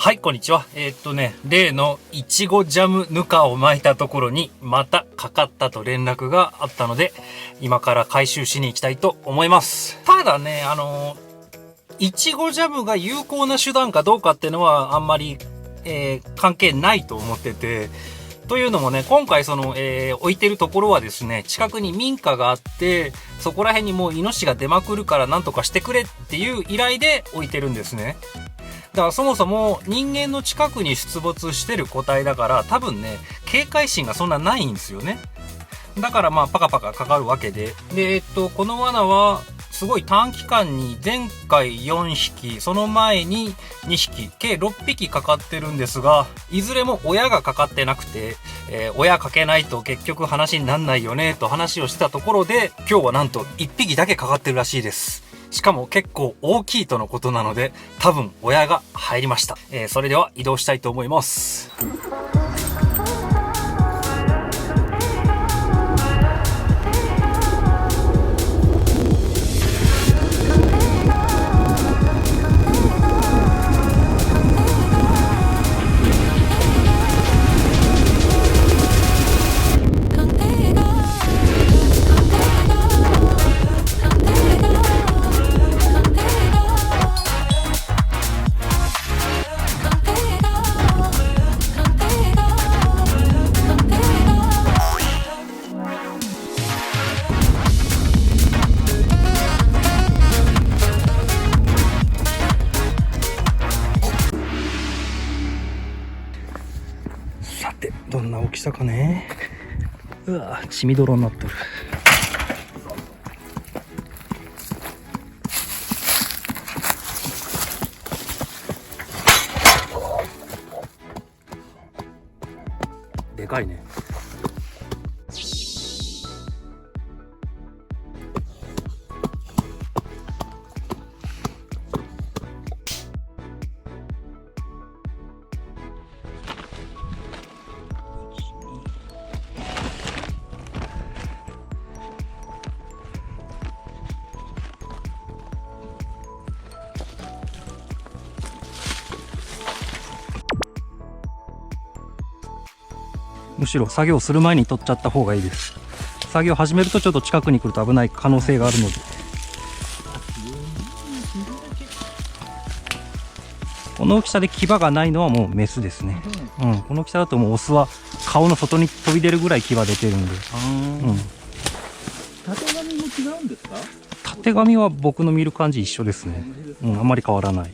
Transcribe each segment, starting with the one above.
はい、こんにちは。例のいちごジャムぬかを巻いたところにまたかかったと連絡があったので、今から回収しに行きたいと思います。ただね、いちごジャムが有効な手段かどうかっていうのはあんまり、関係ないと思ってて、というのもね、今回置いてるところはですね、近くに民家があって、そこら辺にもうイノシシが出まくるからなんとかしてくれっていう依頼で置いてるんですね。だからそもそも人間の近くに出没してる個体だから多分ね、警戒心がそんなないんですよね。だからパカパカかかるわけで。で、この罠はすごい短期間に前回4匹、その前に2匹、計6匹かかってるんですが、いずれも親がかかってなくて、親かけないと結局話になんないよねと話をしてたところで、今日はなんと1匹だけかかってるらしいです。しかも結構大きいとのことなので、多分親が入りました。それでは移動したいと思います。さて、どんな大きさかね。うわ、血みどろになっとる。でかいね。むしろ作業する前に取っちゃった方がいいです。作業始めるとちょっと近くに来ると危ない可能性があるので。この大きさで牙がないのはもうメスですね。この大きさだともうオスは顔の外に飛び出るぐらい牙出てるんで。たてがみも違うんですか？たてがみは僕の見る感じ一緒ですね。あんまり変わらない。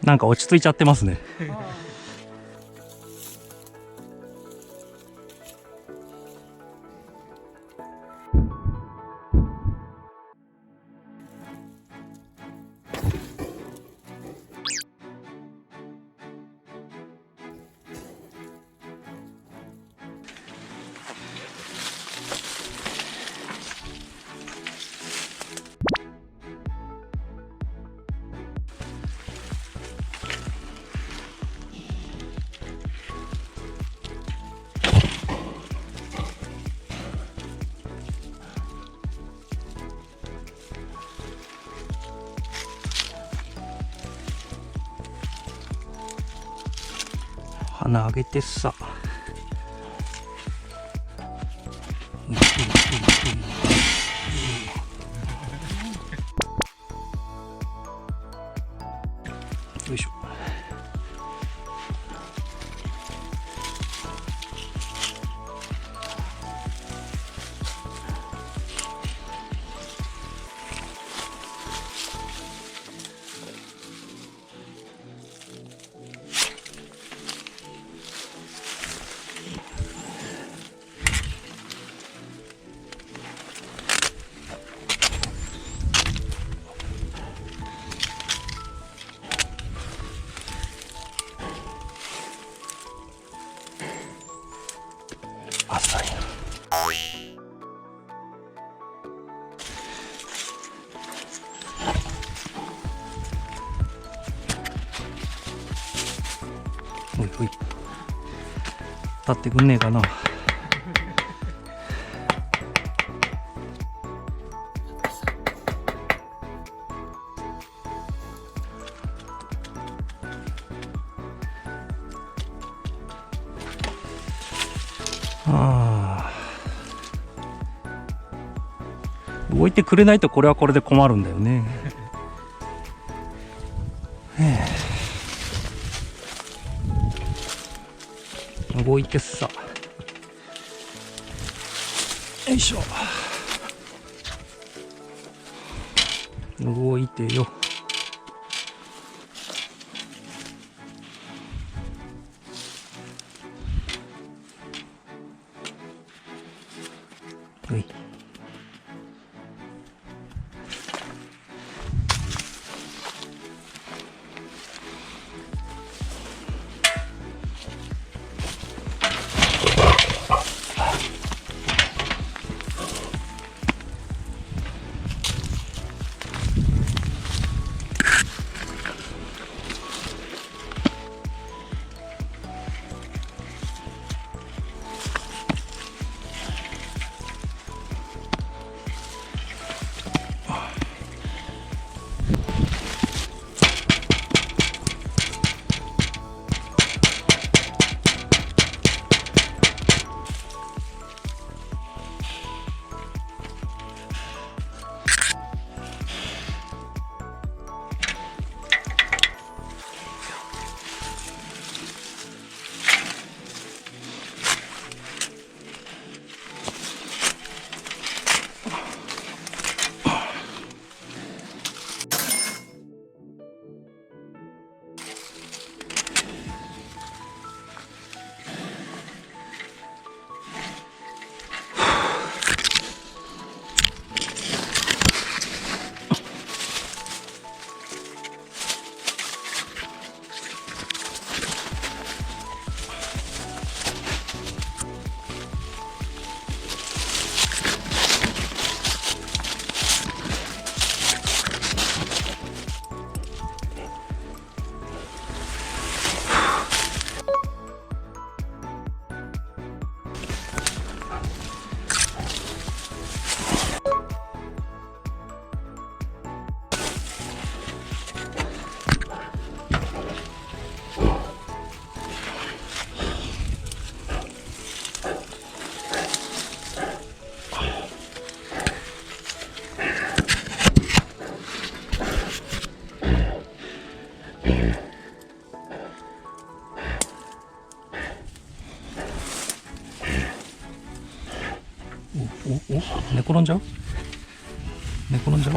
なんか落ち着いちゃってますね。鼻上げてさ。よいしょ。ほいほい。立ってくんねえかな。動いてくれないとこれはこれで困るんだよね。動いてさ。よいしょ。動いてよ。ほい。寝転んじゃう？寝転んじゃう？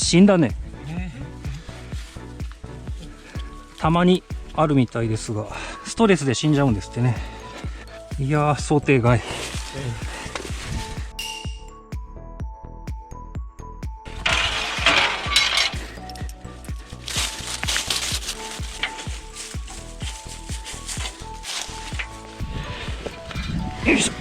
死んだね。たまにあるみたいですが、ストレスで死んじゃうんですってね。いやー、想定外。よいしょ。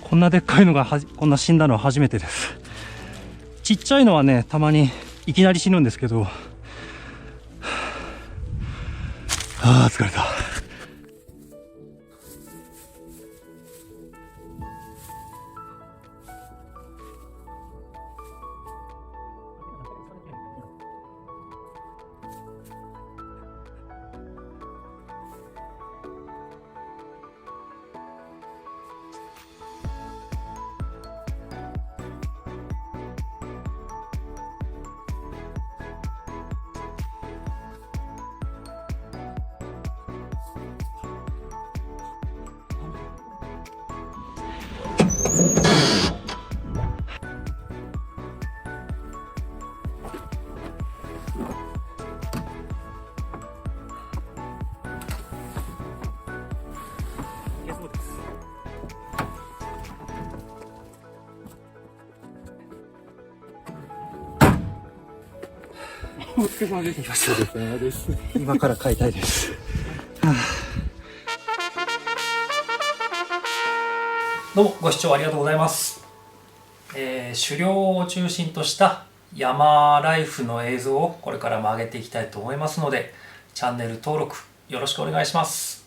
こんなでっかいのがこんな死んだのは初めてです。ちっちゃいのはね、たまにいきなり死ぬんですけど、疲れた。お疲れ様です。お疲れ様です。今から買いたいです。どうもご視聴ありがとうございます。狩猟を中心とした山ライフの映像をこれからも上げていきたいと思いますので、チャンネル登録よろしくお願いします。